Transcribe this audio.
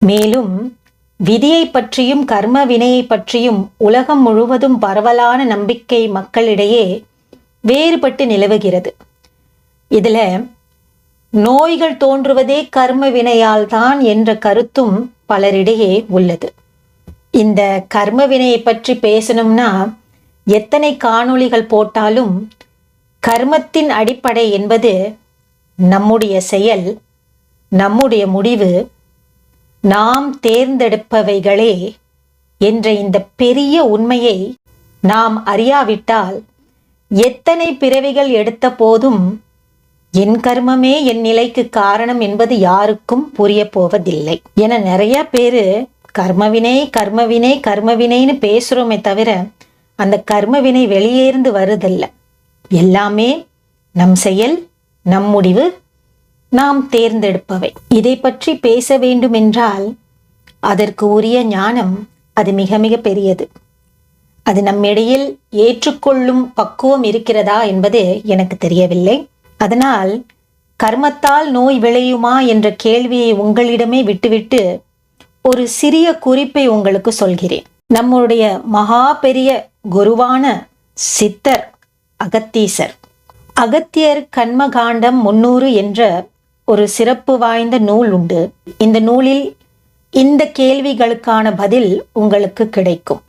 மேலும் விதியை பற்றியும் கர்ம வினையை பற்றியும் உலகம் முழுவதும் பரவலான நம்பிக்கை மக்களிடையே வேறுபட்டு நிலவுகிறது. இதுல நோய்கள் தோன்றுவதே கர்ம வினையால் தான் என்ற கருத்தும் பலரிடையே உள்ளது. இந்த கர்ம வினையை பற்றி பேசணும்னா எத்தனை காணொளிகள் போட்டாலும் கர்மத்தின் அடிப்படை என்பது நம்முடைய செயல், நம்முடைய முடிவு, நாம் தேர்ந்தெடுப்பவைகளே என்ற இந்த பெரிய உண்மையை நாம் அறியாவிட்டால் எத்தனை பிறவிகள் எடுத்த போதும் என் கர்மமே என் நிலைக்கு காரணம் என்பது யாருக்கும் புரிய போவதில்லை. என நிறைய பேரு கர்மவினை கர்மவினை கர்மவினைன்னு பேசுறோமே தவிர அந்த கர்மவினை வெளியேந்து வருதில்லை. எல்லாமே நம் செயல், நம் முடிவு, நாம் தேர்ந்தெடுப்பவை. இதை பற்றி பேச வேண்டும் என்றால் அதற்கு உரிய ஞானம் அது மிக மிக பெரியது. அது நம்மிடையில் ஏற்றுக்கொள்ளும் பக்குவம் இருக்கிறதா என்பது எனக்கு தெரியவில்லை. அதனால் கர்மத்தால் நோய் விளையுமா என்ற கேள்வியை உங்களிடமே விட்டுவிட்டு ஒரு சிறிய குறிப்பை உங்களுக்கு சொல்கிறேன். நம்முடைய மகா பெரிய குருவான சித்தர் அகத்தீசர், அகத்தியர் கர்மகாண்டம் 300 என்ற ஒரு சிறப்பு வாய்ந்த நூல் உண்டு. இந்த நூலில் இந்த கேள்விகளுக்கான பதில் உங்களுக்கு கிடைக்கும்.